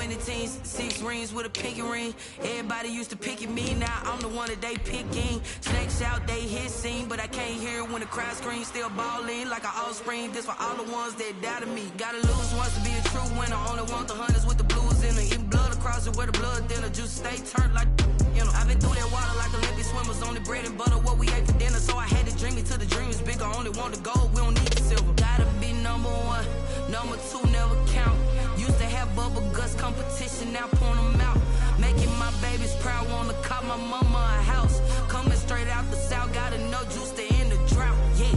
many teams, 6 rings with a pinky ring. Everybody used to pick at me, now I'm the one that they picking. Snakes out, they hit scene, but I can't hear it when the crowd screams. Still ballin' like an offspring, this for all the ones that doubted me. Gotta lose once to be a true winner, only want the hunters with the blues in it. Eating blood across it where the blood thinner, juice stay turned like, you know. I've been through that water like Olympic swimmers, only bread and butter, what we ate for dinner. So I had to dream it till the dream is bigger, only want the gold, we don't need the silver. Gotta be number 1, number 2 never count. Used to have bubble guts competition, now point them out. Making my babies proud, wanna cop my mama a house. Coming straight out the south, got enough juice to end the drought, yeah.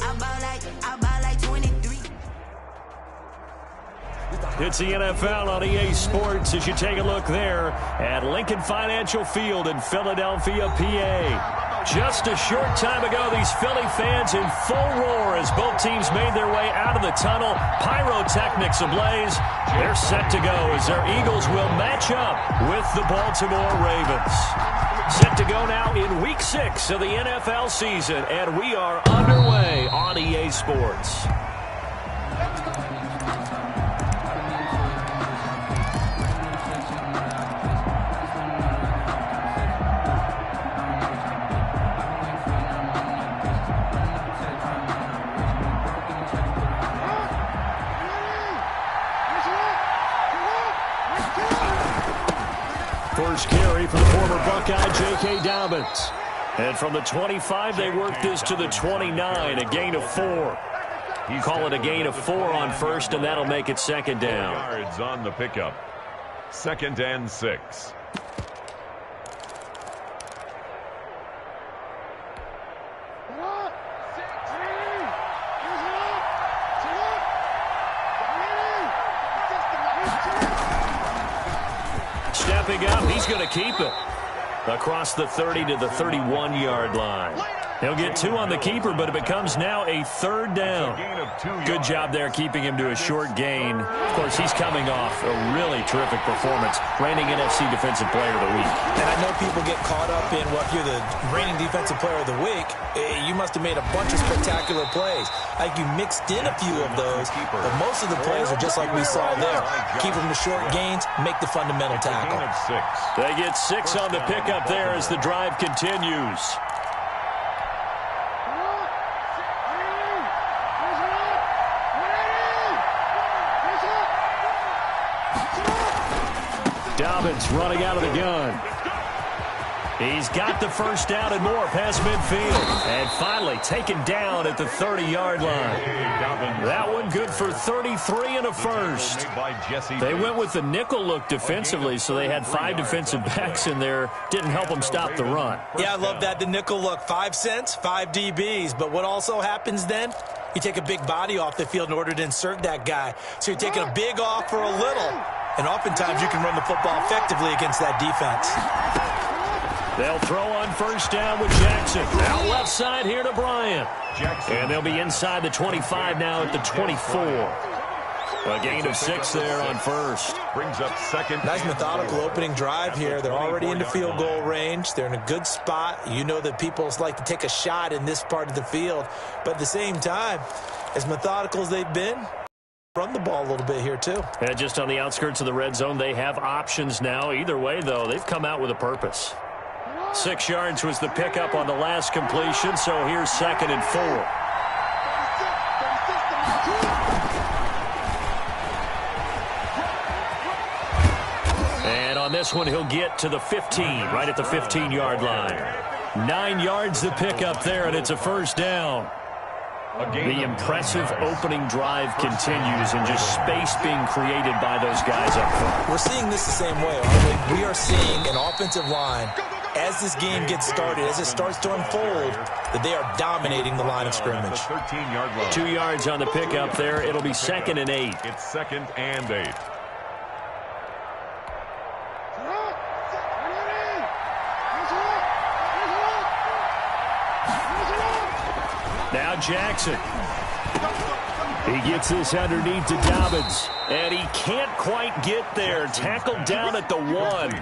I bought like 23. It's the NFL on EA Sports as you take a look there at Lincoln Financial Field in Philadelphia, PA. Just a short time ago, these Philly fans in full roar as both teams made their way out of the tunnel. Pyrotechnics ablaze. They're set to go as their Eagles will match up with the Baltimore Ravens. Set to go now in Week 6 of the NFL season, and we are underway on EA Sports. First carry for the former Buckeye, J.K. Dobbins. And from the 25, they work this to the 29, a gain of 4. You call it a gain of 4 on first, and that'll make it second down. Yards on the pickup. 2nd and 6. Stepping up, he's going to keep it. Across the 30 to the 31-yard line. He'll get 2 on the keeper, but it becomes now a 3rd down. Good job there keeping him to a short gain. Of course, he's coming off a really terrific performance. Reigning NFC Defensive Player of the Week. And I know people get caught up in, well, if you're the reigning Defensive Player of the Week, you must have made a bunch of spectacular plays. Like you mixed in a few of those, but most of the plays are just like we saw there. Keep them to short gains, make the fundamental tackle. They get 6 on the pickup there as the drive continues. Dobbins running out of the gun. He's got the first down and more past midfield. And finally taken down at the 30-yard line. That one good for 33 and a first. They went with the nickel look defensively, so they had 5 defensive backs in there. Didn't help them stop the run. Yeah, I love that, the nickel look. 5 cents, 5 DBs. But what also happens then? You take a big body off the field in order to insert that guy. So you're taking a big off for a little. And oftentimes you can run the football effectively against that defense. They'll throw on first down with Jackson. Out left side here to Bryant. And they'll be inside the 25 now at the 24. A gain of 6 there on first. Brings up second. Nice methodical opening drive here. They're already into field goal range. They're in a good spot. You know that people like to take a shot in this part of the field. But at the same time, as methodical as they've been, run the ball a little bit here too. And just on the outskirts of the red zone, they have options now. Either way, though, they've come out with a purpose. 6 yards was the pickup on the last completion, so here's 2nd and 4. And on this one, he'll get to the 15, right at the 15-yard line. 9 yards the pickup there, and it's a first down. The impressive opening drive continues, and just space being created by those guys up front. We're seeing this the same way, aren't we? We are seeing an offensive line, as this game gets started, as it starts to unfold, that they are dominating the line of scrimmage. 13-yard line. 2 yards on the pickup there. It'll be 2nd and 8. It's 2nd and 8. Now Jackson. He gets this underneath to Dobbins. And he can't quite get there. Tackled down at the 1.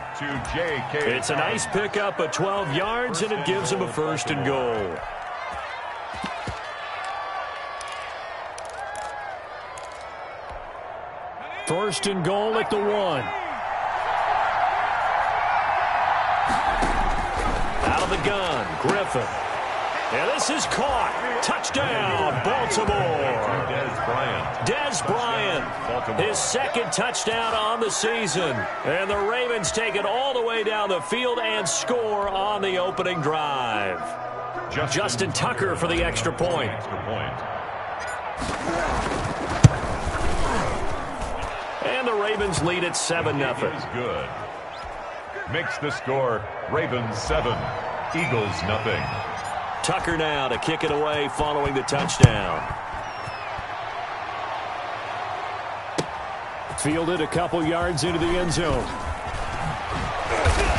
It's a nice pickup of 12 yards, and it gives him a 1st and goal. First and goal at the 1. Out of the gun, Griffin. And this is caught. Touchdown, Baltimore. Dez Bryant, his second touchdown on the season. And the Ravens take it all the way down the field and score on the opening drive. Justin Tucker for the extra point. And the Ravens lead at 7-0. Good. Makes the score Ravens 7, Eagles nothing. Tucker now to kick it away following the touchdown. Fielded a couple yards into the end zone.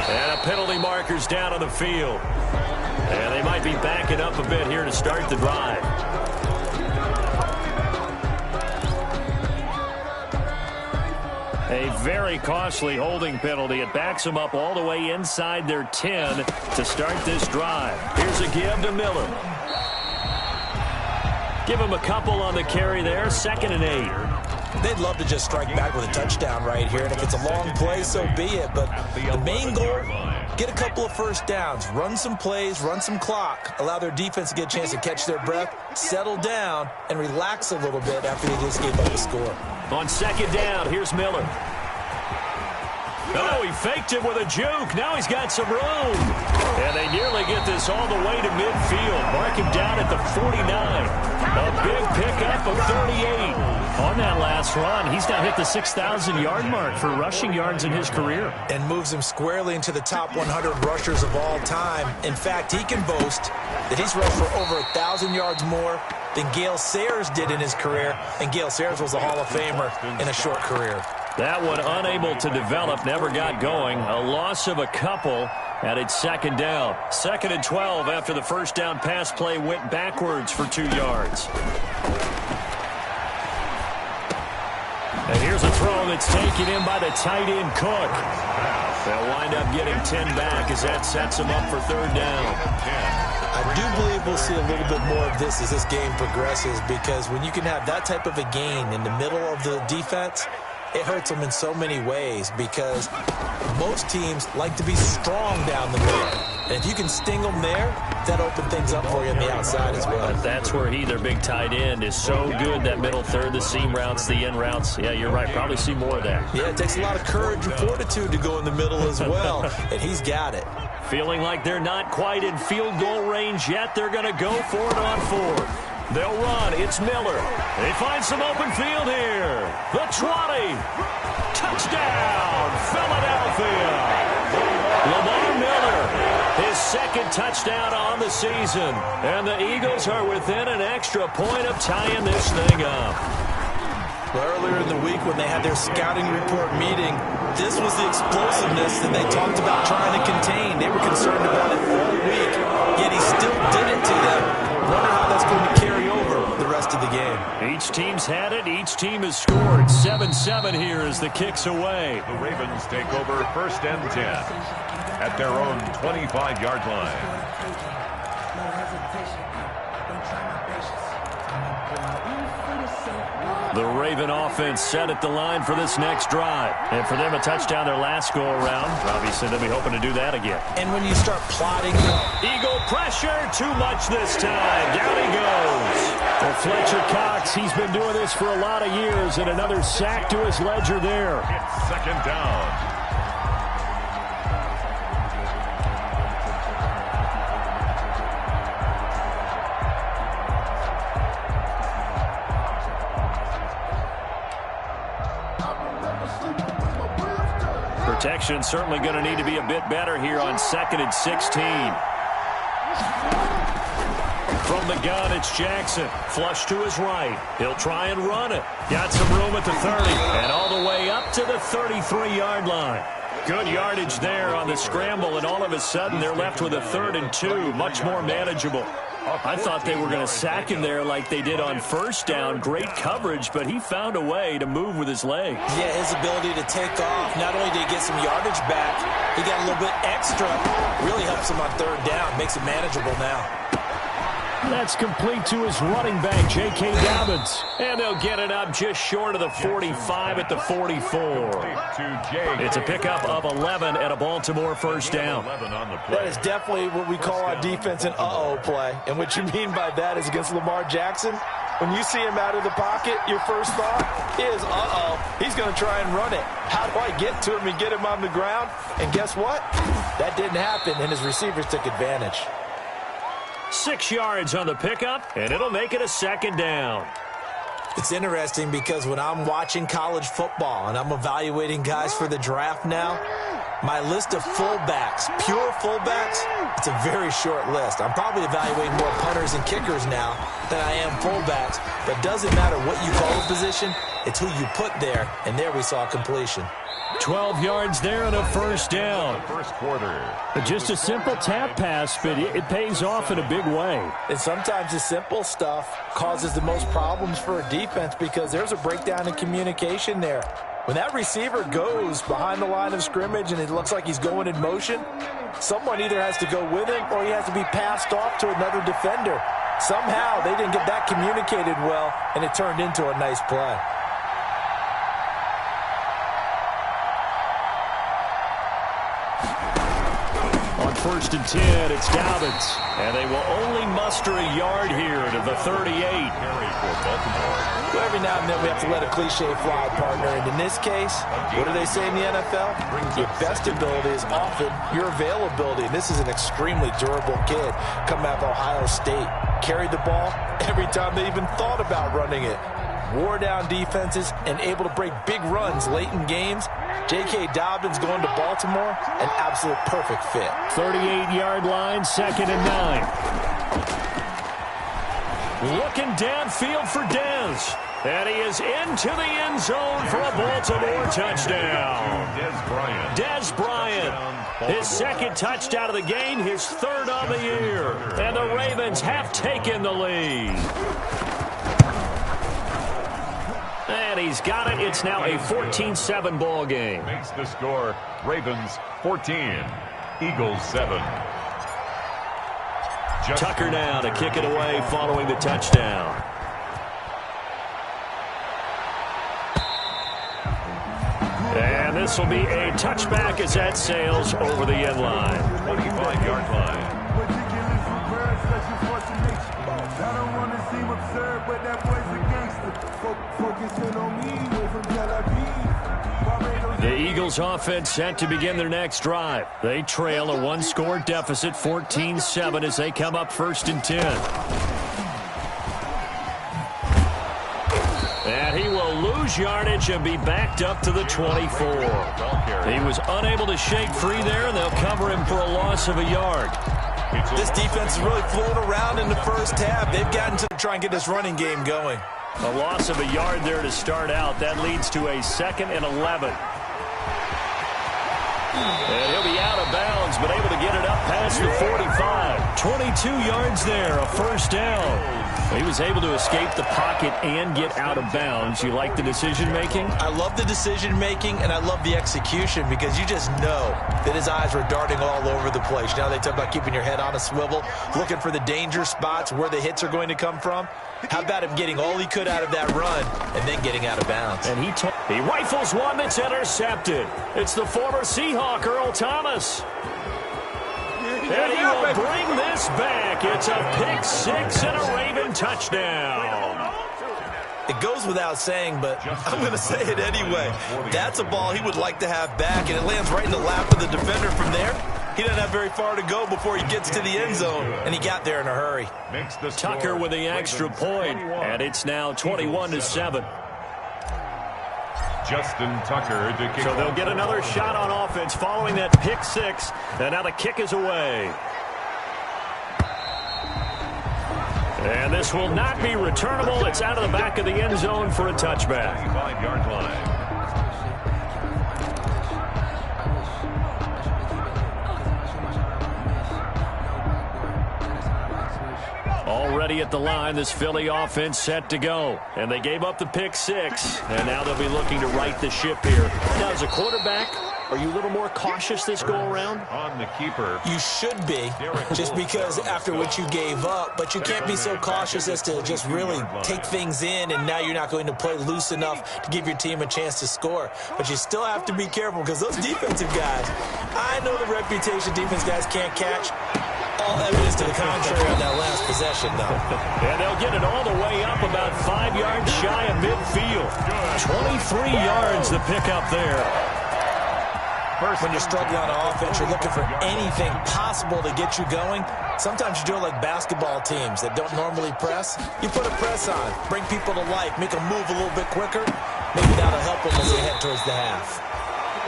And a penalty marker's down on the field. And they might be backing up a bit here to start the drive. A very costly holding penalty. It backs them up all the way inside their 10 to start this drive. Here's a give to Miller. Give him a couple on the carry there. 2nd and 8. They'd love to just strike back with a touchdown right here, and if it's a long play, so be it. But the main goal, get a couple of first downs, run some plays, run some clock, allow their defense to get a chance to catch their breath, settle down, and relax a little bit after they just gave up the score. On 2nd down, here's Miller. Oh, he faked it with a juke. Now he's got some room. And they nearly get this all the way to midfield. Mark him down at the 49. A big pickup of 38. On that last run, he's now hit the 6,000-yard mark for rushing yards in his career. And moves him squarely into the top 100 rushers of all time. In fact, he can boast that he's rushed for over 1,000 yards more than Gale Sayers did in his career. And Gale Sayers was a Hall of Famer in a short career. That one unable to develop, never got going. A loss of a couple, and it's 2nd down. 2nd and 12 after the first down pass play went backwards for 2 yards. And here's a throw that's taken in by the tight end Cook. They'll wind up getting 10 back as that sets them up for 3rd down. I do believe we'll see a little bit more of this as this game progresses, because when you can have that type of a gain in the middle of the defense, it hurts them in so many ways, because most teams like to be strong down the middle. And if you can sting them there, that opens things up for you on the outside as well. But that's where their big tight end, is so good, that middle third, the seam routes, the in routes. Yeah, you're right. Probably see more of that. Yeah, it takes a lot of courage and fortitude to go in the middle as well, and he's got it. Feeling like they're not quite in field goal range yet, they're going to go for it on 4th. They'll run. It's Miller. They find some open field here. The 20. Touchdown, Philadelphia. Lamar Miller, his 2nd touchdown on the season. And the Eagles are within an extra point of tying this thing up. Well, earlier in the week when they had their scouting report meeting, this was the explosiveness that they talked about trying to contain. They were concerned about it all week, yet he still did it to them. Wonder how that's going to carry over the rest of the game. Each team's had it. Each team has scored. 7-7 here as the kick's away. The Ravens take over 1st and 10 at their own 25-yard line. The Raven offense set at the line for this next drive. And for them, a touchdown their last go-around. Obviously, they'll be hoping to do that again. And when you start plotting... Eagle pressure, too much this time. Down he goes. Well, Fletcher Cox, he's been doing this for a lot of years, and another sack to his ledger there. It's 2nd down. Protection certainly going to need to be a bit better here on 2nd and 16. From the gun, it's Jackson. Flush to his right. He'll try and run it. Got some room at the 30. And all the way up to the 33-yard line. Good yardage there on the scramble, and all of a sudden they're left with a 3rd and 2. Much more manageable. I thought they were going to sack him there like they did on 1st down. Great coverage, but he found a way to move with his legs. Yeah, his ability to take off. Not only did he get some yardage back, he got a little bit extra. Really helps him on 3rd down. Makes it manageable now. That's complete to his running back, J.K. Dobbins. And they'll get it up just short of the 45 at the 44. It's a pickup of 11 and a Baltimore first down. That is definitely what we call our defense an uh-oh play. And what you mean by that is against Lamar Jackson, when you see him out of the pocket, your first thought is, uh-oh, he's going to try and run it. How do I get to him and get him on the ground? And guess what? That didn't happen, and his receivers took advantage. 6 yards on the pickup, and it'll make it a second down. It's interesting because when I'm watching college football and I'm evaluating guys for the draft now, my list of fullbacks, pure fullbacks, it's a very short list. I'm probably evaluating more punters and kickers now than I am fullbacks, but it doesn't matter what you call a position, it's who you put there, and there we saw completion. 12 yards there and a first down. First quarter. Just a simple tap pass, but it pays off in a big way. And sometimes the simple stuff causes the most problems for a defense because there's a breakdown in communication there. When that receiver goes behind the line of scrimmage and it looks like he's going in motion, someone either has to go with him or he has to be passed off to another defender. Somehow they didn't get that communicated well, and it turned into a nice play. First and 10, it's Dobbins. And they will only muster a yard here to the 38. Well, every now and then we have to let a cliche fly, partner. And in this case, what do they say in the NFL? Your best ability is often your availability. And this is an extremely durable kid coming out of Ohio State. Carried the ball every time they even thought about running it. Wore down defenses and able to break big runs late in games. J.K. Dobbins going to Baltimore, an absolute perfect fit. 38-yard line, 2nd and 9. Looking downfield for Dez. And he is into the end zone for a Baltimore touchdown. Dez Bryant, his second touchdown of the game, his third on the year. And the Ravens have taken the lead. And he's got it. It's now a 14-7 ball game. Makes the score Ravens 14, Eagles 7. Tucker now to kick it away following the touchdown. And this will be a touchback as that sails over the end line. 25-yard line. I don't want to seem absurd, but that boy's a gangster. Focusing on me, went from Tel Aviv. The Eagles offense set to begin their next drive. They trail a one-score deficit, 14-7, as they come up 1st and 10. And he will lose yardage and be backed up to the 24. He was unable to shake free there, and they'll cover him for a loss of a yard. This defense is really floating around in the first half. They've gotten to try and get this running game going. A loss of a yard there to start out. That leads to a 2nd and 11. And he'll be out of bounds, but able to get it up past the 45. 22 yards there, a first down. He was able to escape the pocket and get out of bounds. You like the decision-making? I love the decision-making, and I love the execution because you just know that his eyes were darting all over the place. You know, they talk about keeping your head on a swivel, looking for the danger spots, where the hits are going to come from. How about him getting all he could out of that run and then getting out of bounds? And he rifles one that's intercepted. It's the former Seahawk, Earl Thomas. And he will bring this back. It's a pick six and a Raven touchdown. It goes without saying, but I'm going to say it anyway. That's a ball he would like to have back, and it lands right in the lap of the defender from there. He doesn't have very far to go before he gets to the end zone, and he got there in a hurry. Tucker with the extra point, and it's now 21-7. Justin Tucker to kick. So they'll get another shot on offense following that pick six, and now the kick is away. And this will not be returnable. It's out of the back of the end zone for a touchback. 5-yard line. Already at the line, this Philly offense set to go. And they gave up the pick six, and now they'll be looking to right the ship here. Now, as a quarterback, Are you a little more cautious this go-around? On the keeper. You should be, just because after what you gave up, but you can't be so cautious as to just really take things in, and now you're not going to play loose enough to give your team a chance to score. But you still have to be careful, because those defensive guys, I know the reputation defense guys can't catch. All evidence to the contrary on that last possession, though. And they'll get it all the way up about 5 yards shy of midfield. 23 yards the pickup there. When you're struggling on offense, you're looking for anything possible to get you going. Sometimes you do it like basketball teams that don't normally press. You put a press on, bring people to life, make them move a little bit quicker. Maybe that'll help them as they head towards the half.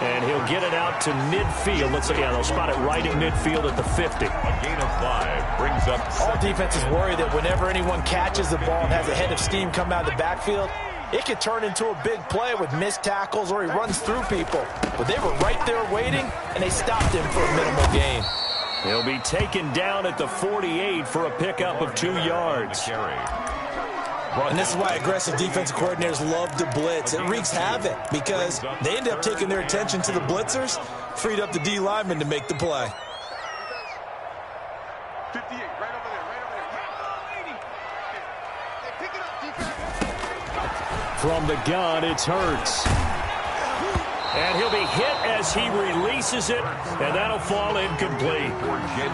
And he'll get it out to midfield. Let's see, yeah, they'll spot it right at midfield at the 50. A gain of 5 brings up. All defenses worry that whenever anyone catches the ball and has a head of steam come out of the backfield, it could turn into a big play with missed tackles or he runs through people. But they were right there waiting, and they stopped him for a minimal gain. He'll be taken down at the 48 for a pickup of 2 yards. And this is why aggressive defensive coordinators love to blitz. It wreaks havoc because they end up taking their attention to the blitzers, freed up the D lineman to make the play. 58, right over there. Pick it up, defense. From the gun, it's Hurts. And he'll be hit as he releases it, and that'll fall incomplete.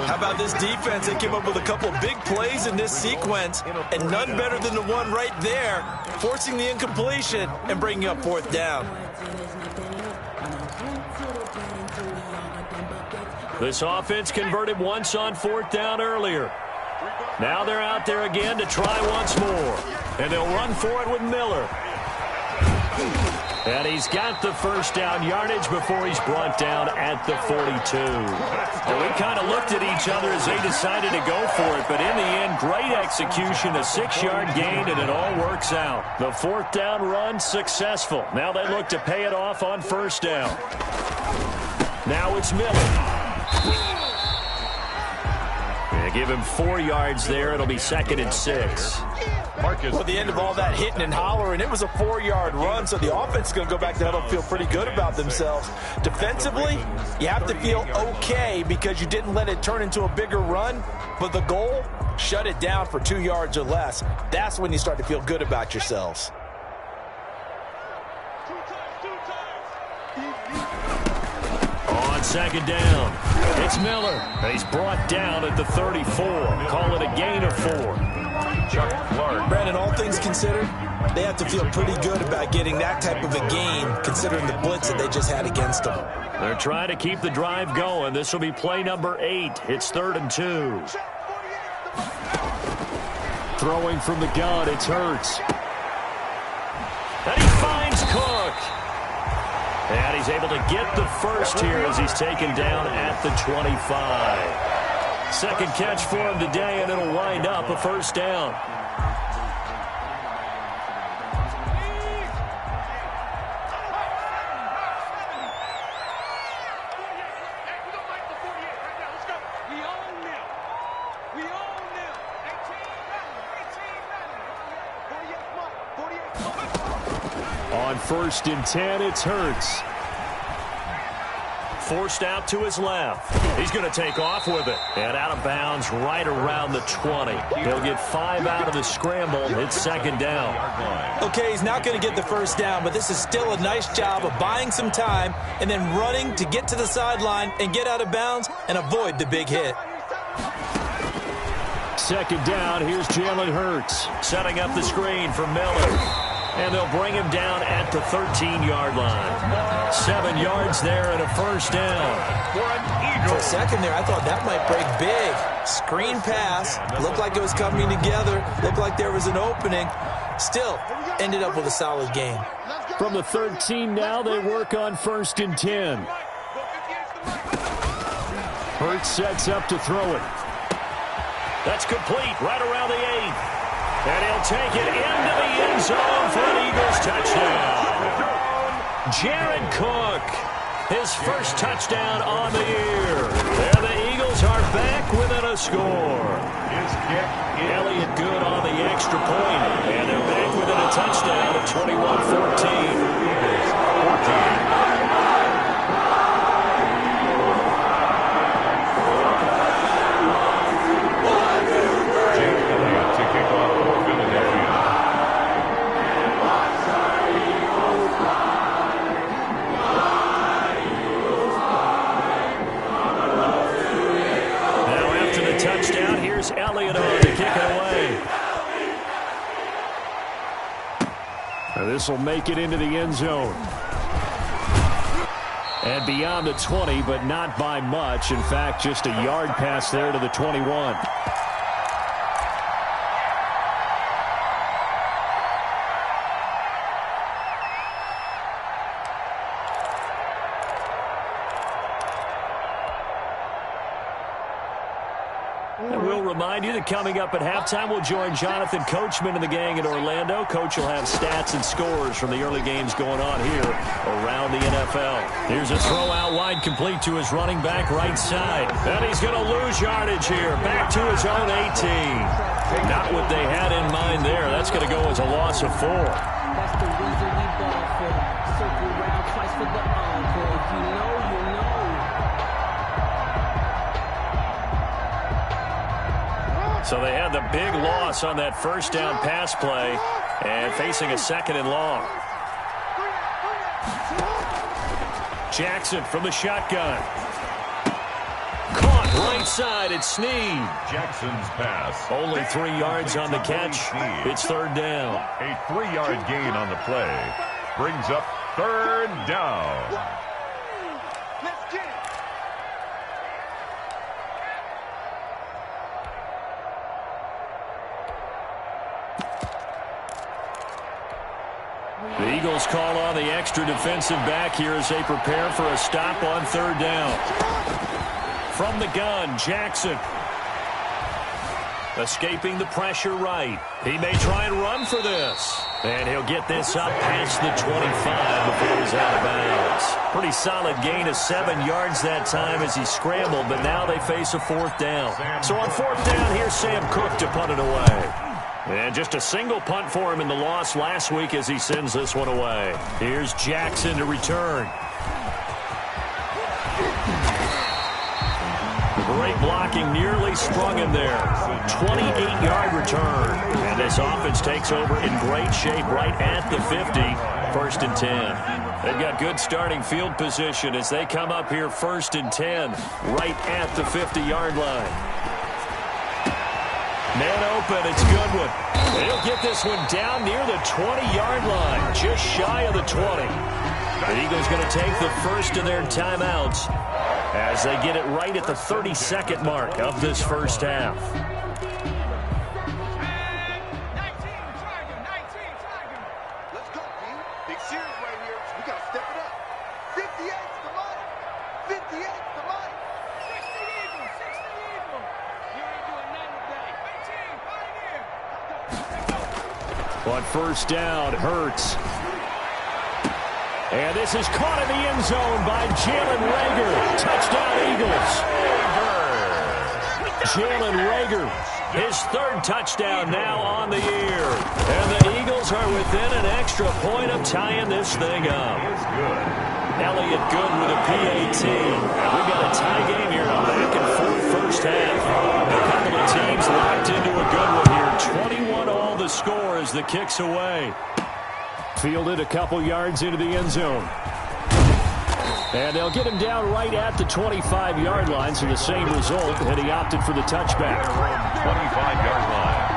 How about this defense? They came up with a couple big plays in this sequence, and none better than the one right there, forcing the incompletion and bringing up 4th down. This offense converted once on 4th down earlier. Now they're out there again to try once more, and they'll run for it with Miller. And he's got the first down yardage before he's brought down at the 42. And we kind of looked at each other as they decided to go for it, but in the end, great execution, a 6-yard gain, and it all works out. The 4th down run successful. Now they look to pay it off on 1st down. Now it's Miller. They give him 4 yards there. It'll be 2nd and 6. Well, the end of all that hitting and hollering, it was a 4-yard run, so the offense is going to go back to huddle and feel pretty good about themselves. Defensively, you have to feel okay because you didn't let it turn into a bigger run, but the goal, shut it down for 2 yards or less. That's when you start to feel good about yourselves. On 2nd down, it's Miller. He's brought down at the 34. Call it a gain of 4. Chuck Clark. Brandon, all things considered, they have to feel pretty good about getting that type of a gain considering the blitz that they just had against them. They're trying to keep the drive going. This will be play number 8. It's 3rd and 2. Throwing from the gun, it's Hurts. And he finds Cook. And he's able to get the first here as he's taken down at the 25. 2nd catch for him today, and it'll wind up a 1st down. On 1st and 10, it's Hurts. Forced out to his left. He's going to take off with it. And out of bounds right around the 20. He'll get 5 out of the scramble. It's 2nd down. Okay, he's not going to get the 1st down, but this is still a nice job of buying some time and then running to get to the sideline and get out of bounds and avoid the big hit. 2nd down, here's Jalen Hurts. Setting up the screen for Miller. And they'll bring him down at the 13-yard line. 7 yards there and a 1st down. For a second there, I thought that might break big. Screen pass. Looked like it was coming together. Looked like there was an opening. Still, ended up with a solid gain. From the 13 now, they work on 1st and 10. Hurts sets up to throw it. That's complete right around the 8. And he'll take it into the end zone for an Eagles touchdown. Jared Cook, his first touchdown on the year. And the Eagles are back within a score. His kick. Elliott good on the extra point. And they're back within a touchdown of 21-14. pass will make it into the end zone. And beyond the 20, but not by much. In fact, just a yard pass there to the 21. And we'll remind you that coming up at halftime, we'll join Jonathan Coachman and the gang in Orlando. Coach will have stats and scores from the early games going on here around the NFL. Here's a throw out wide, complete to his running back right side. And he's going to lose yardage here. Back to his own 18. Not what they had in mind there. That's going to go as a loss of 4. That's the reason we ball for. Circle round twice for the encore. If you know, you know. So they had the big loss on that first down pass play and facing a second and long. Jackson from the shotgun. Caught right side. It's Snead. Jackson's pass. Only 3 yards on the catch. It's third down. A 3-yard gain on the play brings up third down. Let's get it. The Eagles call on the extra defensive back here as they prepare for a stop on third down. From the gun, Jackson. Escaping the pressure right. He may try and run for this. And he'll get this up past the 25 before he's out of bounds. Pretty solid gain of 7 yards that time as he scrambled, but now they face a fourth down. So on fourth down, here's Sam Cook to punt it away. And just a single punt for him in the loss last week as he sends this one away. Here's Jackson to return. Great blocking, nearly sprung him there. 28-yard return. And this offense takes over in great shape right at the 50. First and 10. They've got good starting field position as they come up here first and 10 right at the 50-yard line. Man open, it's Goodwin. He'll get this one down near the 20-yard line, just shy of the 20. The Eagles going to take the first of their timeouts as they get it right at the 32nd mark of this first half. 19 Tiger. Let's go, team. Big series right here. We got to step it up. 58's the money. 58's the money. 60 Eagles. 60 Eagles. You ain't doing nothing today. 18, right here. On first down, Hurts. And this is caught in the end zone by Jalen Reagor. Touchdown, Eagles. Jalen Reagor, his third touchdown now on the year. And the Eagles are within an extra point of tying this thing up. Elliott good with a PAT. We've got a tie game here, a back and forth first half. A couple of teams locked into a good one here. 21 all the score as the kick's away. Fielded a couple yards into the end zone. And they'll get him down right at the 25-yard line, so the same result, and he opted for the touchback. 25-yard line.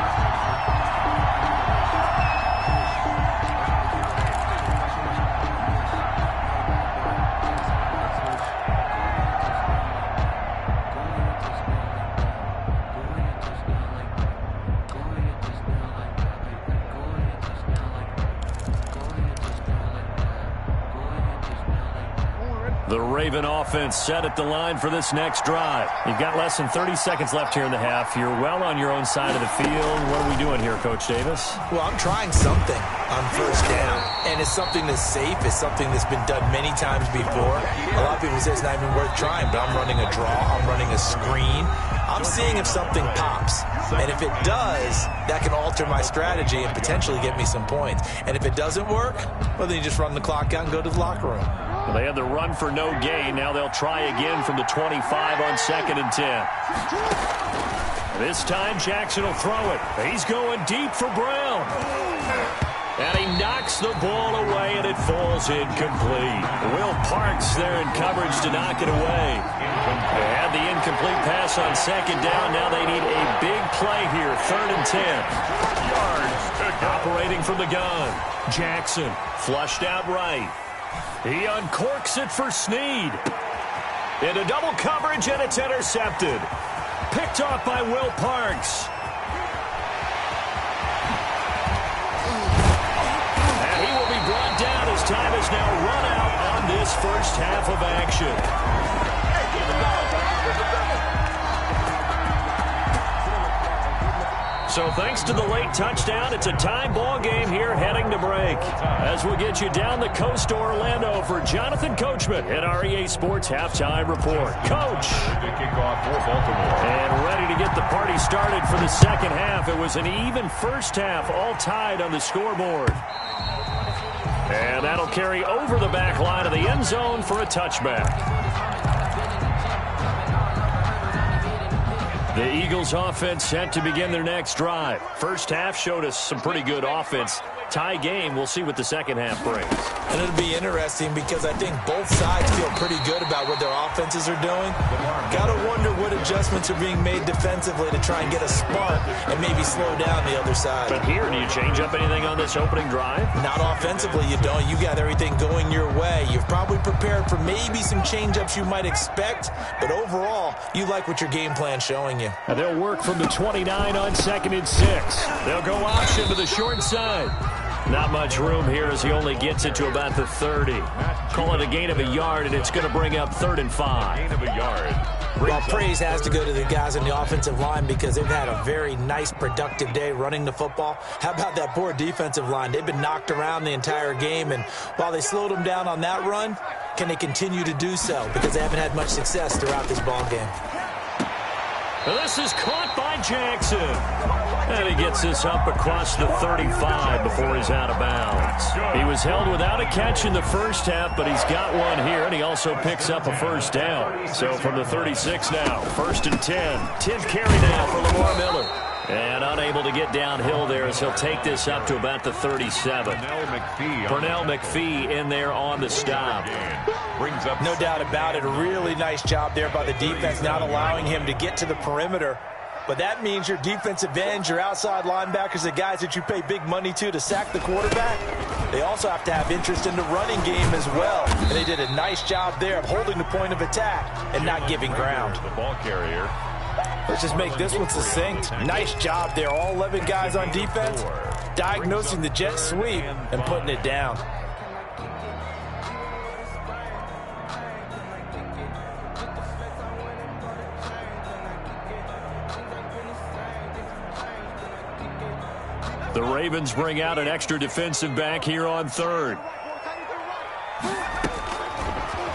The Raven offense set at the line for this next drive. You've got less than 30 seconds left here in the half. You're well on your own side of the field. What are we doing here, Coach Davis? Well, I'm trying something on first down, and it's something that's safe. It's something that's been done many times before. A lot of people say it's not even worth trying, but I'm running a draw. I'm running a screen. I'm seeing if something pops. And if it does, that can alter my strategy and potentially get me some points. And if it doesn't work, well, then you just run the clock out and go to the locker room. Well, they had the run for no gain. Now they'll try again from the 25 on second and 10. This time, Jackson will throw it. He's going deep for Brown. And he knocks the ball away, and it falls incomplete. Will Parks there in coverage to knock it away. They had the incomplete pass on second down. Now they need a big play here, third and 10. yards. Operating from the gun. Jackson flushed out right. He uncorks it for Snead. Into double coverage, and it's intercepted. Picked off by Will Parks. And he will be brought down as time is now run out on this first half of action. So thanks to the late touchdown, it's a tie ball game here heading to break. As we'll get you down the coast to Orlando for Jonathan Coachman at our EA Sports Halftime Report. Coach! The kickoff for Baltimore. And ready to get the party started for the second half. It was an even first half, all tied on the scoreboard. And that'll carry over the back line of the end zone for a touchback. The Eagles offense set to begin their next drive. First half showed us some pretty good offense. Tie game, we'll see what the second half brings. And it'll be interesting because I think both sides feel pretty good about what their offenses are doing. Got to wonder what adjustments are being made defensively to try and get a spark and maybe slow down the other side. But here, do you change up anything on this opening drive? Not offensively, you don't. You got everything going your way. You've probably prepared for maybe some change-ups you might expect, but overall, you like what your game plan's showing you. And they'll work from the 29 on 2nd and 6. They'll go option to the short side. Not much room here as he only gets it to about the 30. Call it a gain of a yard, and it's going to bring up 3rd and 5. Gain of a yard. Well, praise has to go to the guys on the offensive line because they've had a very nice, productive day running the football. How about that poor defensive line? They've been knocked around the entire game, and while they slowed them down on that run, can they continue to do so? Because they haven't had much success throughout this ball game. This is caught by Jackson. And he gets this up across the 35 before he's out of bounds. He was held without a catch in the first half, but he's got one here, and he also picks up a first down. So from the 36 now, 1st and 10. 10th carry now for Lamar Miller. And unable to get downhill there as he'll take this up to about the 37. Pernell McPhee in there on the stop. Brings up no doubt about it. A really nice job there by the defense, not allowing him to get to the perimeter. But that means your defensive ends, your outside linebackers, the guys that you pay big money to sack the quarterback, they also have to have interest in the running game as well. And they did a nice job there of holding the point of attack and not giving ground. The ball carrier. Let's just make this one succinct. Nice job there. All 11 guys on defense diagnosing the jet sweep and putting it down. The Ravens bring out an extra defensive back here on 3rd.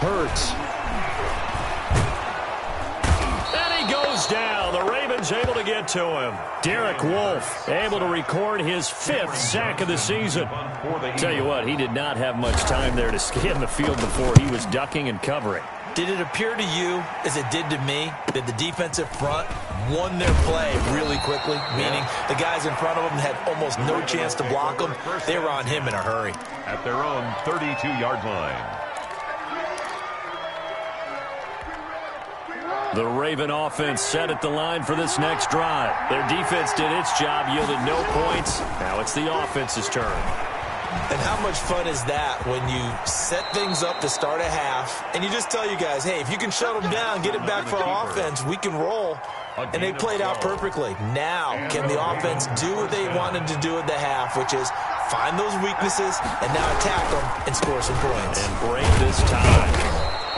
Hurts. And he goes down. The Ravens able to get to him. Derek Wolfe able to record his 5th sack of the season. Tell you what, he did not have much time there to scan the field before he was ducking and covering. Did it appear to you, as it did to me, that the defensive front won their play really quickly? Meaning the guys in front of them had almost no chance to block them. They were on him in a hurry. At their own 32-yard line. The Raven offense set at the line for this next drive. Their defense did its job, yielded no points. Now it's the offense's turn. And how much fun is that when you set things up to start a half and you just tell you guys, hey, if you can shut them down, get it back for our offense, we can roll. And they played out perfectly. Now, can the offense do what they wanted to do at the half, which is find those weaknesses and now attack them and score some points. And break this time.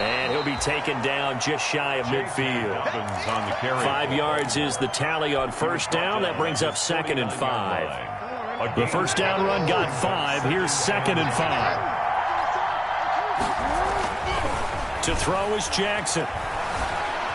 And he'll be taken down just shy of midfield. 5 yards is the tally on first down. That brings up 2nd and 5. The first down run got 5. Here's 2nd and 5. To throw is Jackson.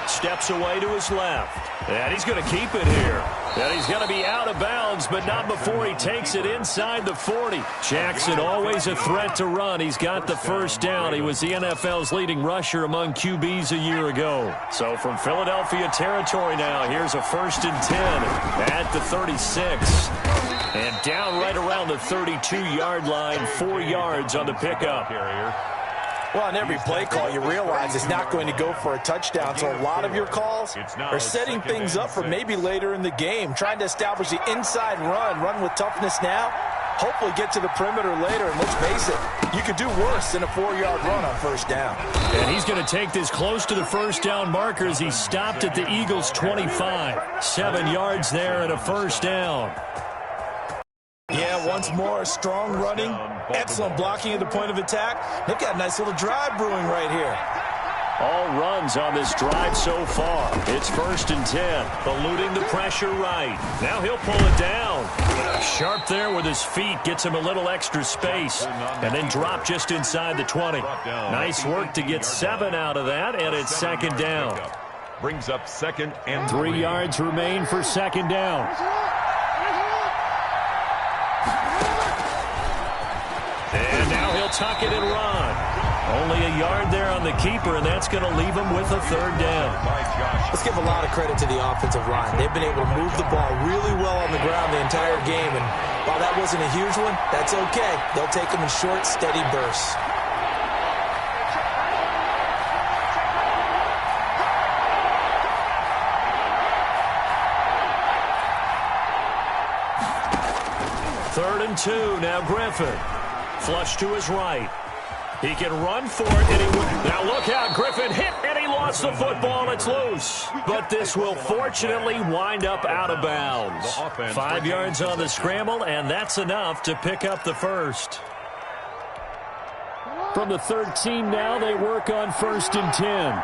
Steps away to his left. And he's going to keep it here. And he's going to be out of bounds, but not before he takes it inside the 40. Jackson, always a threat to run. He's got the first down. He was the NFL's leading rusher among QBs a year ago. So from Philadelphia territory now, here's a 1st and 10 at the 36. And down right around the 32-yard line, 4 yards on the pickup. Well, on every play call, you realize it's not going to go for a touchdown, so a lot of your calls are setting things up for maybe later in the game, trying to establish the inside run with toughness now, hopefully get to the perimeter later, and let's face it, you could do worse than a 4-yard run on first down. And he's going to take this close to the first down marker as he stopped at the Eagles' 25. 7 yards there and a first down. Yeah, once more, strong running, excellent blocking at the point of attack. They've got a nice little drive brewing right here. All runs on this drive so far. It's 1st and 10. Eluding the pressure right. Now he'll pull it down. Sharp there with his feet. Gets him a little extra space. And then drop just inside the 20. Nice work to get 7 out of that, and it's 2nd down. Brings up 2nd and 3 yards remain for 2nd down. And now he'll tuck it and run. Only a yard there on the keeper, and that's going to leave him with a 3rd down. Let's give a lot of credit to the offensive line. They've been able to move the ball really well on the ground the entire game, and while that wasn't a huge one, that's okay. They'll take them in short, steady bursts. Third and 2, now Griffin. Flush to his right. He can run for it, and he will. Now look out, Griffin hit, and he lost the football. It's loose. But this will fortunately wind up out of bounds. 5 yards on the scramble, and that's enough to pick up the first. From the 13 now, they work on 1st and 10.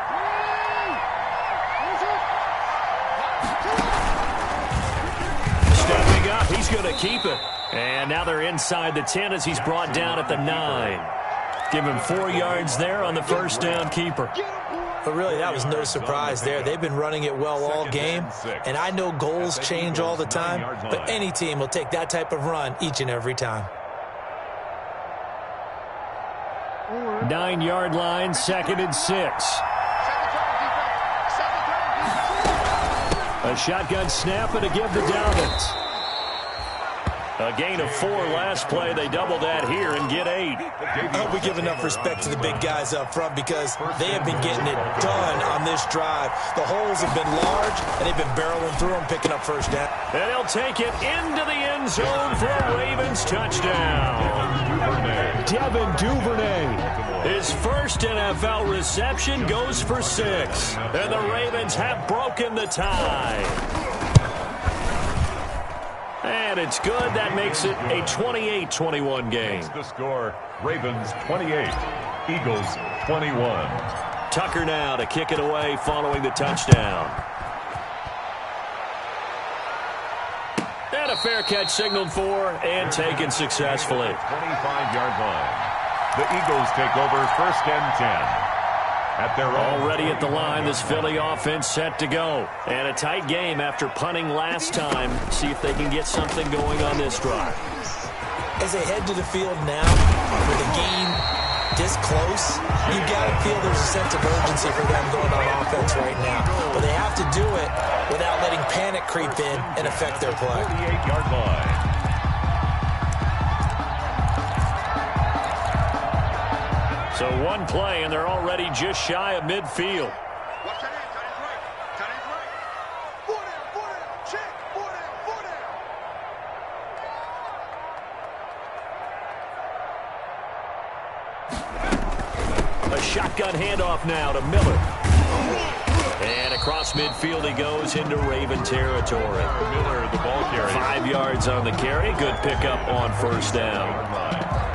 Stepping up, he's going to keep it. And now they're inside the 10 as he's brought down at the 9. Give him 4 yards there on the first down keeper. But really, that was no surprise there. They've been running it well all game, and I know goals change all the time, but any team will take that type of run each and every time. 9-yard line, 2nd and 6. A shotgun snap and a give to Dalvin. A gain of 4 last play. They double that here and get 8. I hope we give enough respect to the big guys up front because they have been getting it done on this drive. The holes have been large, and they've been barreling through them, picking up first down. And he'll take it into the end zone for a Ravens touchdown. Devin Duvernay. His first NFL reception goes for 6. And the Ravens have broken the tie. And it's good. That makes it a 28-21 game. The score, Ravens 28, Eagles 21. Tucker now to kick it away following the touchdown. And a fair catch signaled for and taken successfully. 25-yard line. The Eagles take over 1st and 10. At their already at the line, this Philly offense set to go. And a tight game after punting last time. See if they can get something going on this drive. As they head to the field now, with the game this close, you've got to feel there's a sense of urgency for them going on offense right now. But they have to do it without letting panic creep in and affect their play. 48-yard line. So one play, and they're already just shy of midfield. Watch that in. Tight end's right. 4 down. Check. 4 down. A shotgun handoff now to Miller. And across midfield he goes into Raven territory. Miller, the ball carrier. 5 yards on the carry. Good pickup on first down.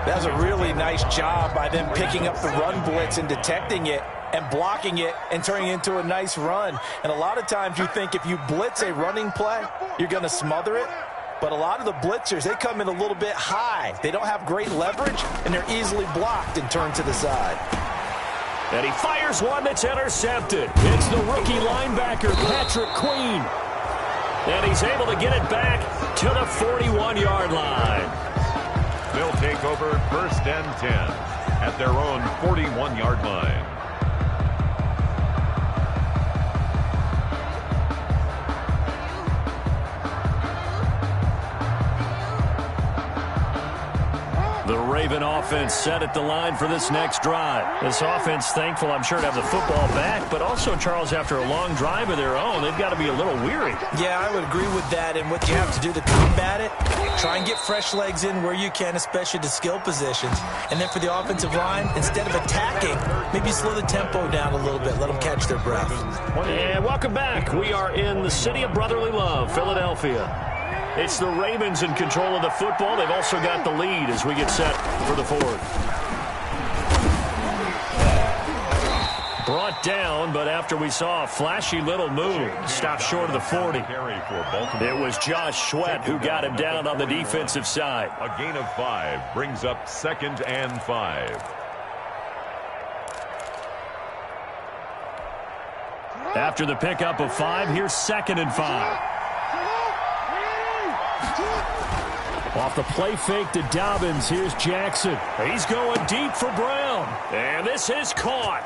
That was a really nice job by them picking up the run blitz and detecting it and blocking it and turning it into a nice run. And a lot of times you think if you blitz a running play, you're going to smother it. But a lot of the blitzers, they come in a little bit high. They don't have great leverage, and they're easily blocked and turned to the side. And he fires one that's intercepted. It's the rookie linebacker, Patrick Queen. And he's able to get it back to the 41-yard line. They'll take over 1st and 10 at their own 41-yard line. The Raven offense set at the line for this next drive. This offense thankful, I'm sure, to have the football back, but also, Charles, after a long drive of their own, they've got to be a little weary. Yeah, I would agree with that, and what you have to do to combat it, try and get fresh legs in where you can, especially to skill positions. And then for the offensive line, instead of attacking, maybe slow the tempo down a little bit, let them catch their breath. And welcome back. We are in the city of brotherly love, Philadelphia. It's the Ravens in control of the football. They've also got the lead as we get set for the fourth. Brought down, but after we saw a flashy little move, stopped short of the 40. It was Josh Sweat who got him down on the defensive side. A gain of 5 brings up 2nd and 5. After the pickup of 5, here's 2nd and 5. Off the play fake to Dobbins, here's Jackson. He's going deep for Brown. And this is caught.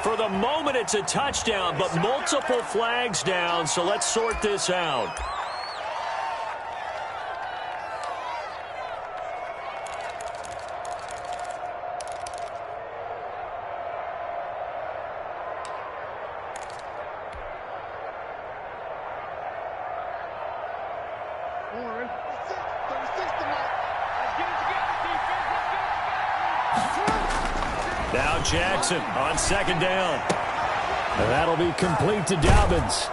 For the moment, it's a touchdown, but multiple flags down, so let's sort this out. Now Jackson on 2nd down. And that'll be complete to Dobbins.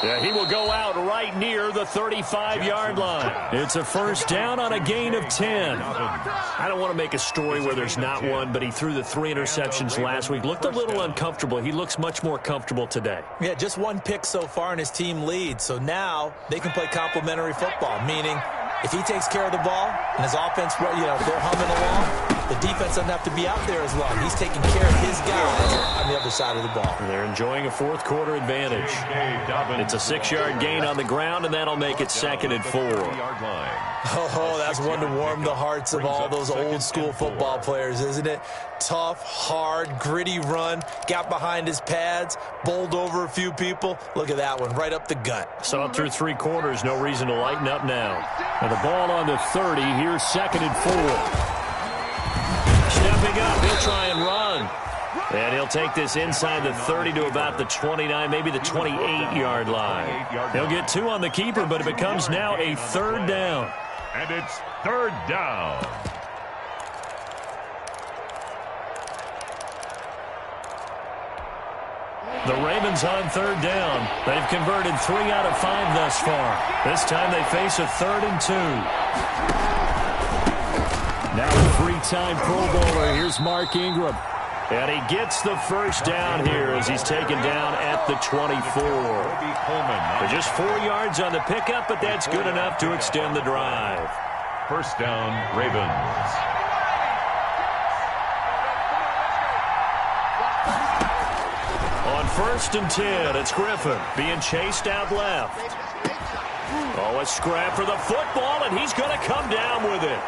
Yeah, he will go out right near the 35-yard line. It's a first down on a gain of 10. I don't want to make a story where there's not one, but he threw the 3 interceptions last week. Looked a little uncomfortable. He looks much more comfortable today. Yeah, just 1 pick so far and his team leads. So now they can play complementary football, meaning if he takes care of the ball and his offense, they're humming along, the defense doesn't have to be out there as long. He's taking care of his guys on the other side of the ball. They're enjoying a 4th quarter advantage. It's a 6-yard gain on the ground, and that'll make it 2nd and 4. Oh, that's one to warm the hearts of all those old-school football players, isn't it? Tough, hard, gritty run, got behind his pads, bowled over a few people. Look at that one, right up the gut. So up through 3 quarters, no reason to lighten up now. And the ball on the 30, here's 2nd and 4. Stepping up, he'll try and run. And he'll take this inside the 30 to about the 29, maybe the 28-yard line. He'll get 2 on the keeper, but it becomes now a 3rd down. And it's 3rd down. The Ravens on 3rd down. They've converted 3 out of 5 thus far. This time they face a 3rd and 2. Now a 3-time Pro Bowler. Here's Mark Ingram. And he gets the first down here as he's taken down at the 24. But just 4 yards on the pickup, but that's good enough to extend the drive. First down, Ravens. On 1st and 10, it's Griffin being chased out left. Oh, a scrap for the football, and he's going to come down with it.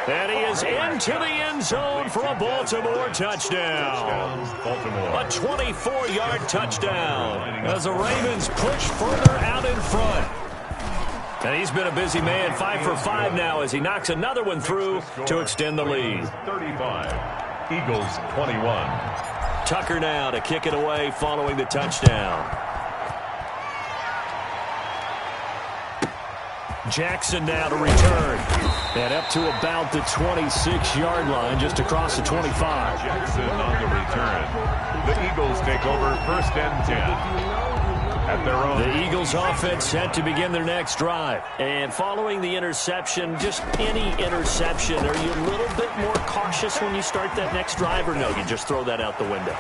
And he is into the end zone for a Baltimore touchdown. A 24-yard touchdown as the Ravens push further out in front. And he's been a busy man, 5 for 5 now as he knocks another one through to extend the lead. 35, Eagles 21. Tucker now to kick it away following the touchdown. Jackson now to return. And up to about the 26-yard line, just across the 25. Jackson on the return. The Eagles take over 1st and 10. At their own. The Eagles offense set to begin their next drive. And following the interception, just any interception, are you a little bit more cautious when you start that next drive, or no, you just throw that out the window?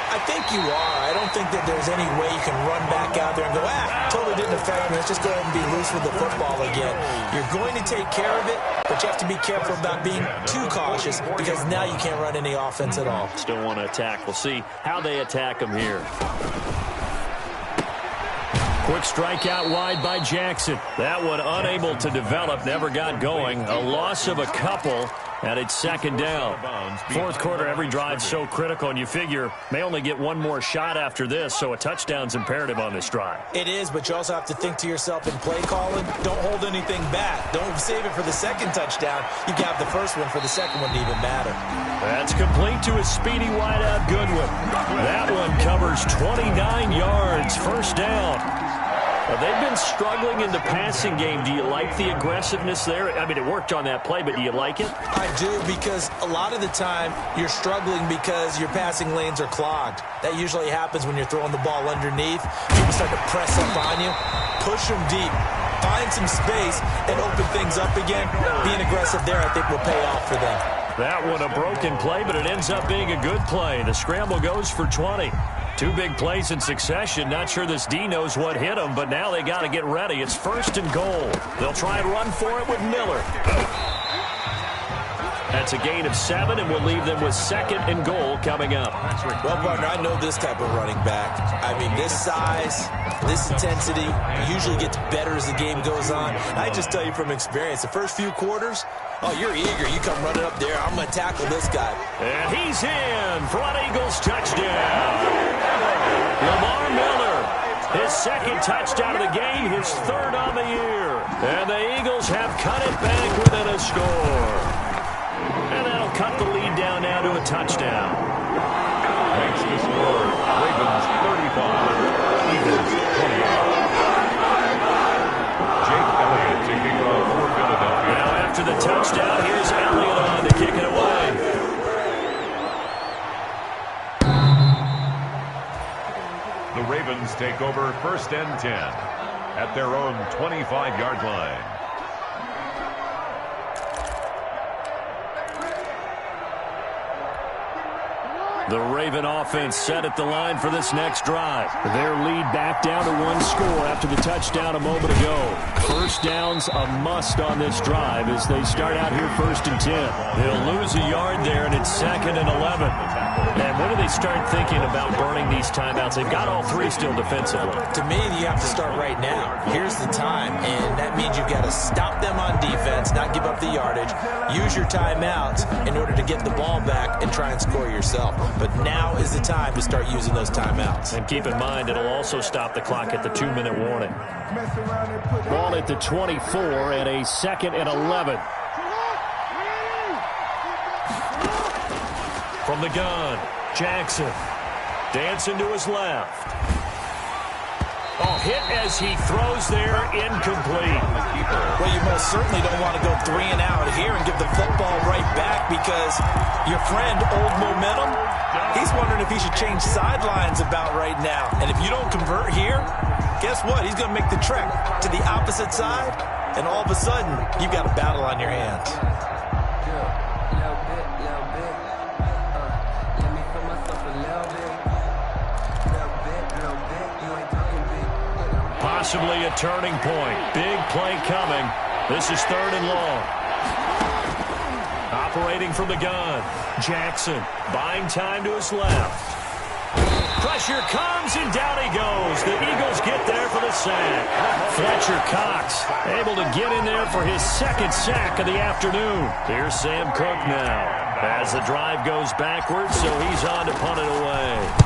I think you are. I don't think that there's any way you can run back out there and go, totally didn't affect me. Let's just go ahead and be loose with the football again. You're going to take care of it, but you have to be careful about being too cautious because now you can't run any offense at all. Still want to attack. We'll see how they attack them here. Quick strike out wide by Jackson. That one unable to develop, never got going. A loss of a couple, And it's second down. Fourth quarter, every drive so critical, and you figure may only get one more shot after this, so a touchdown's imperative on this drive. It is, but you also have to think to yourself in play calling, don't hold anything back. Don't save it for the second touchdown. You can have the first one for the second one to even matter. That's complete to a speedy wideout Goodwin. That one covers 29 yards, first down. Well, they've been struggling in the passing game. Do you like the aggressiveness there? I mean, it worked on that play, but do you like it? I do, because a lot of the time you're struggling because your passing lanes are clogged. That usually happens when you're throwing the ball underneath. People start to press up on you, push them deep, find some space, and open things up again. Being aggressive there, I think, will pay off for them. That one a broken play, but it ends up being a good play. The scramble goes for 20. Two big plays in succession. Not sure this D knows what hit him, but now they got to get ready. It's first and goal. They'll try and run for it with Miller. That's a gain of 7, and we'll leave them with second and goal coming up. Well, partner, I know this type of running back. I mean, this size, this intensity usually gets better as the game goes on. I just tell you from experience, the first few quarters, oh, you're eager. You come running up there. I'm going to tackle this guy. And he's in for an Eagles touchdown. Lamar Miller, his second touchdown of the game, his third on the year. And the Eagles have cut it back within a score. And that'll cut the lead down now to a touchdown. Makes the score Ravens 35, Eagles 28. Jake Elliott taking off for Philadelphia. Now after the touchdown, here's Elliott on to kick it away. The Ravens take over first and 10 at their own 25-yard line. The Raven offense set at the line for this next drive. Their lead back down to 1 score after the touchdown a moment ago. First down's a must on this drive as they start out here first and 10. They'll lose a yard there, and it's second and 11. And when do they start thinking about burning these timeouts? They've got all 3 still defensively. To me, you have to start right now. Here's the time, and that means you've got to stop them on defense, not give up the yardage, use your timeouts in order to get the ball back and try and score yourself. But now is the time to start using those timeouts. And keep in mind, it'll also stop the clock at the 2-minute warning. Ball at the 24 and a second and 11. From the gun, Jackson dancing to his left. Oh, hit as he throws there, incomplete. Well, you most certainly don't want to go 3 and out here and give the football right back, because your friend, Old Momentum, he's wondering if he should change sidelines about right now. And if you don't convert here, guess what? He's going to make the trek to the opposite side, and all of a sudden, you've got a battle on your hands. Possibly a turning point. Big play coming. This is third and long. Operating from the gun. Jackson buying time to his left. Pressure comes, and down he goes. The Eagles get there for the sack. Fletcher Cox able to get in there for his second sack of the afternoon. Here's Sam Cook now as the drive goes backwards, so he's on to punt it away.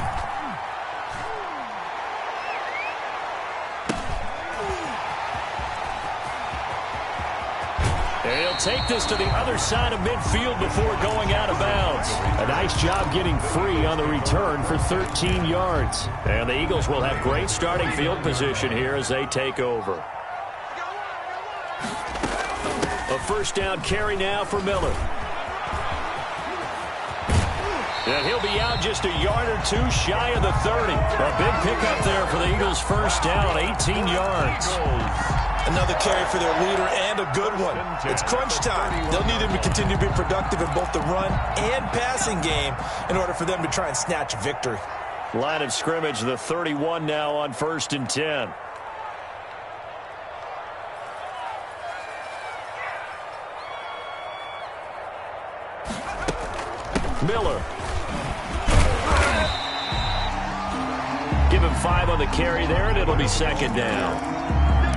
He'll take this to the other side of midfield before going out of bounds. A nice job getting free on the return for 13 yards. And the Eagles will have great starting field position here as they take over. A first down carry now for Miller. And he'll be out just a yard or 2 shy of the 30. A big pickup there for the Eagles' first down, 18 yards. Another carry for their leader, and a good one. It's crunch time. They'll need him to continue to be productive in both the run and passing game in order for them to try and snatch victory. Line of scrimmage, the 31 now on first and 10. Miller. Give him 5 on the carry there, and it'll be second down.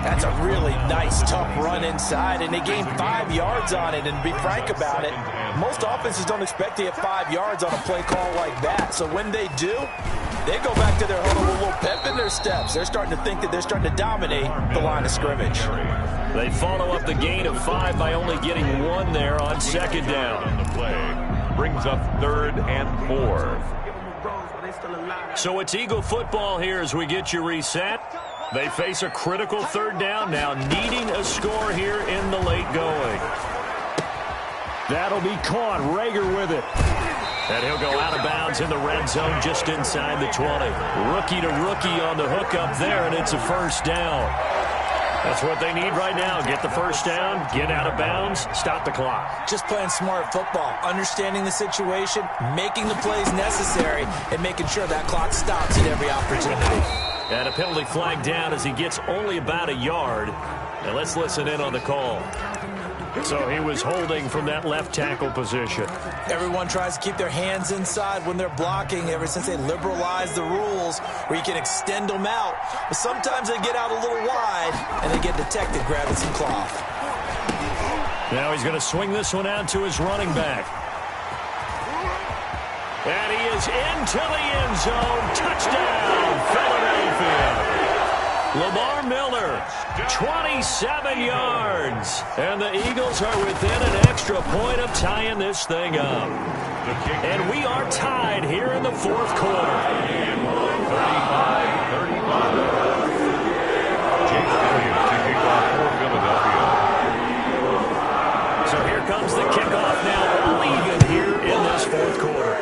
That's a really nice, tough run inside, and they gained 5 yards on it. And to be frank about it, most offenses don't expect to get 5 yards on a play call like that. So when they do, they go back to their huddle with a little pep in their steps. They're starting to think that they're starting to dominate the line of scrimmage. They follow up the gain of 5 by only getting 1 there on second down. On the play brings up 3rd and 4. So it's Eagle football here as we get you reset. They face a critical 3rd down now, needing a score here in the late going. That'll be caught. Rager with it. And he'll go out of bounds in the red zone just inside the 20. Rookie to rookie on the hook up there, and it's a 1st down. That's what they need right now. Get the 1st down, get out of bounds, stop the clock. Just playing smart football, understanding the situation, making the plays necessary, and making sure that clock stops at every opportunity. And a penalty flag down as he gets only about a yard. And let's listen in on the call. So he was holding from that left tackle position. Everyone tries to keep their hands inside when they're blocking ever since they liberalized the rules where you can extend them out. But sometimes they get out a little wide and they get detected grabbing some cloth. Now he's going to swing this one out to his running back. And he is into the end zone. Touchdown, Philadelphia. Lamar Miller, 27 yards. And the Eagles are within an extra point of tying this thing up. And we are tied here in the 4th quarter. 35-35. Chase Elliott to kick off for Philadelphia. So here comes the kickoff now, all even here in this 4th quarter.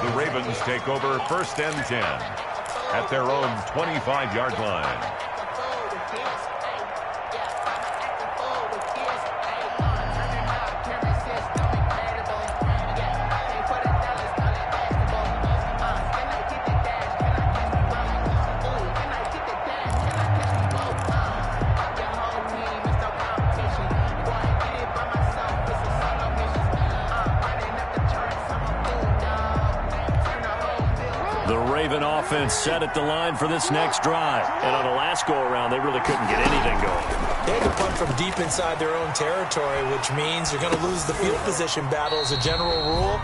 The Ravens take over 1st and 10 at their own 25-yard line. Offense set at the line for this next drive. And on the last go-around, they really couldn't get anything going. They had to punt from deep inside their own territory, which means you're going to lose the field position battle as a general rule.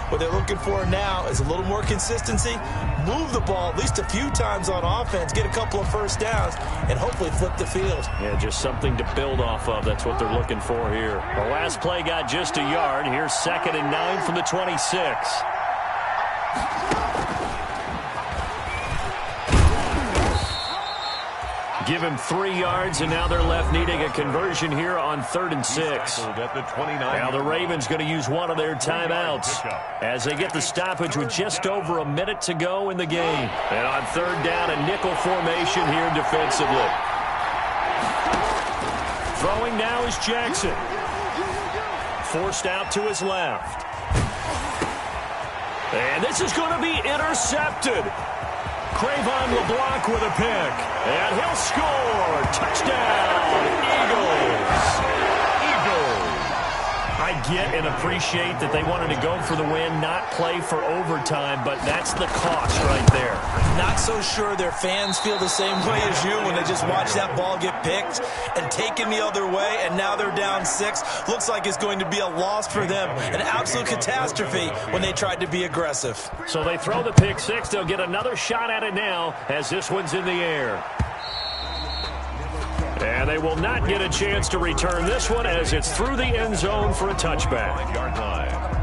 What they're looking for now is a little more consistency, move the ball at least a few times on offense, get a couple of 1st downs, and hopefully flip the field. Yeah, just something to build off of. That's what they're looking for here. The last play got just a yard. Here's 2nd and 9 from the 26. Give him 3 yards, and now they're left needing a conversion here on 3rd and 6. Now the Ravens going to use one of their timeouts as they get the stoppage with just over a minute to go in the game. And on 3rd down, a nickel formation here defensively. Throwing now is Jackson. Forced out to his left. And this is going to be intercepted. Crayvon LeBlanc with a pick. And he'll score. Touchdown, Eagles. I get and appreciate that they wanted to go for the win, not play for overtime, but that's the cost right there. Not so sure their fans feel the same way as you when they just watch that ball get picked and taken the other way, and now they're down 6. Looks like it's going to be a loss for them, an absolute catastrophe when they tried to be aggressive. So they throw the pick 6. They'll get another shot at it now as this one's in the air. And they will not get a chance to return this one as it's through the end zone for a touchback. Yard line.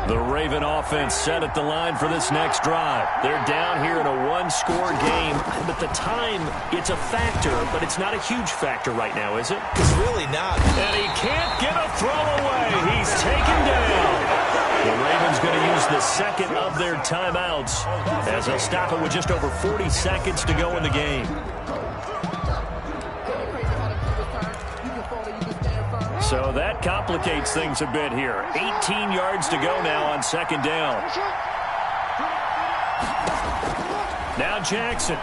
The Raven offense set at the line for this next drive. They're down here in a 1-score game, but the time, it's a factor, but it's not a huge factor right now, is it? It's really not. And he can't get a throw away. He's taken down. The Ravens going to use the 2nd of their timeouts as they'll stop it with just over 40 seconds to go in the game. So that complicates things a bit here. 18 yards to go now on 2nd down. Now Jackson.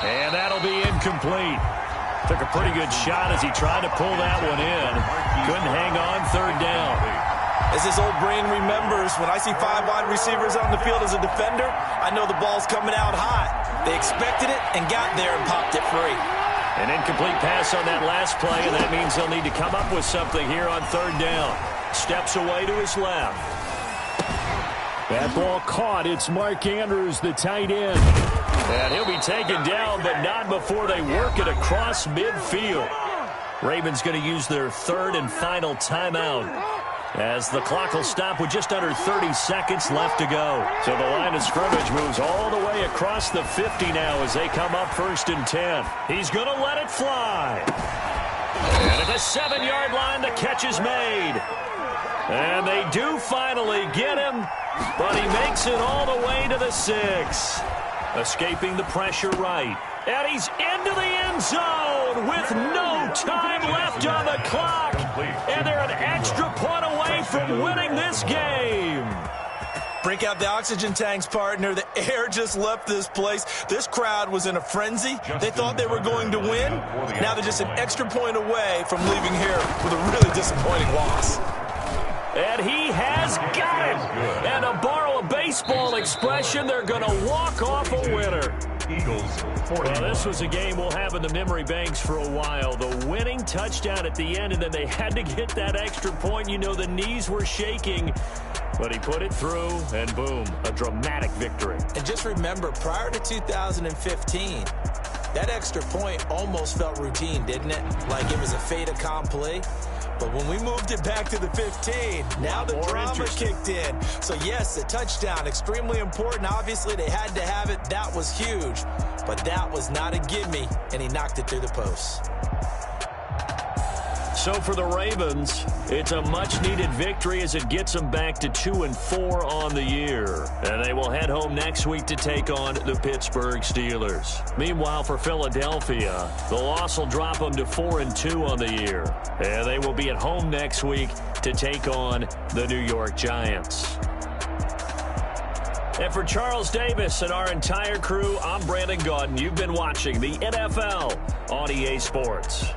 And that'll be incomplete. Took a pretty good shot as he tried to pull that one in. Couldn't hang on third down. As his old brain remembers, when I see 5 wide receivers on the field as a defender, I know the ball's coming out hot. They expected it and got there and popped it free. An incomplete pass on that last play, and that means they'll need to come up with something here on third down. Steps away to his left. That ball caught. It's Mark Andrews, the tight end. And he'll be taken down, but not before they work it across midfield. Ravens going to use their third and final timeout, as the clock will stop with just under 30 seconds left to go. So the line of scrimmage moves all the way across the 50 now as they come up 1st and 10. He's going to let it fly. And at the 7-yard line, the catch is made. And they do finally get him, but he makes it all the way to the 6. Escaping the pressure right. And he's into the end zone with no time left on the clock. And they're an extra point away from winning this game. Break out the oxygen tanks, partner. The air just left this place. This crowd was in a frenzy. They thought they were going to win. Now they're just an extra point away from leaving here with a really disappointing loss. And he has got it. And to borrow a baseball expression, they're going to walk off a winner. Well, this was a game we'll have in the memory banks for a while. The winning touchdown at the end, and then they had to get that extra point. You know, the knees were shaking, but he put it through, and boom, a dramatic victory. And just remember, prior to 2015, that extra point almost felt routine, didn't it? Like it was a fait accompli. But when we moved it back to the 15, now the drama kicked in. So, yes, a touchdown, extremely important. Obviously, they had to have it. That was huge. But that was not a gimme, and he knocked it through the post. So for the Ravens, it's a much-needed victory as it gets them back to 2-4 on the year. And they will head home next week to take on the Pittsburgh Steelers. Meanwhile, for Philadelphia, the loss will drop them to 4-2 on the year. And they will be at home next week to take on the New York Giants. And for Charles Davis and our entire crew, I'm Brandon Gaudin. You've been watching the NFL on EA Sports.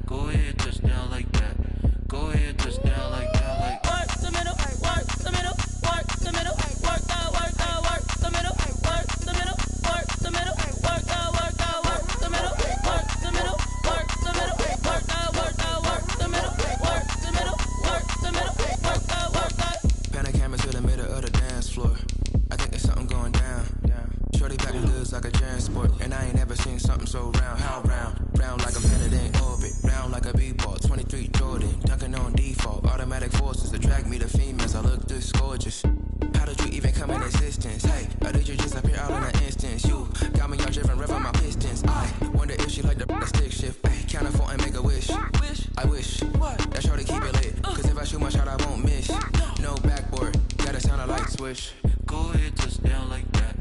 Go ahead, touchdown like that. question. Go ahead, touchdown like that.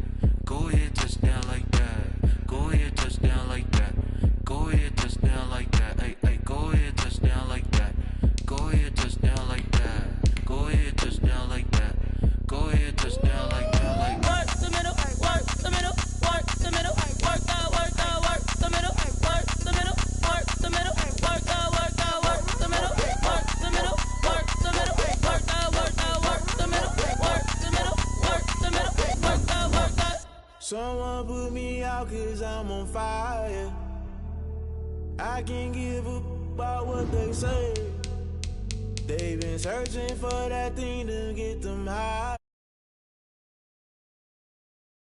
Go ahead, touchdown like that. Go ahead, touchdown like that. Go ahead, touchdown like that. Hey, hey, go ahead, touchdown like that. Go ahead, touchdown like that. Go ahead, touchdown like that. Go ahead, touchdown like that. Like work the middle, work the middle, work the middle, work the middle, work the middle, work the middle, work the middle, work the middle, work the middle, work the middle, work the middle, work the middle, work the middle, work the. Someone put me out 'cause I'm on fire. I can't give up about what they say. They've been searching for that thing to get them high.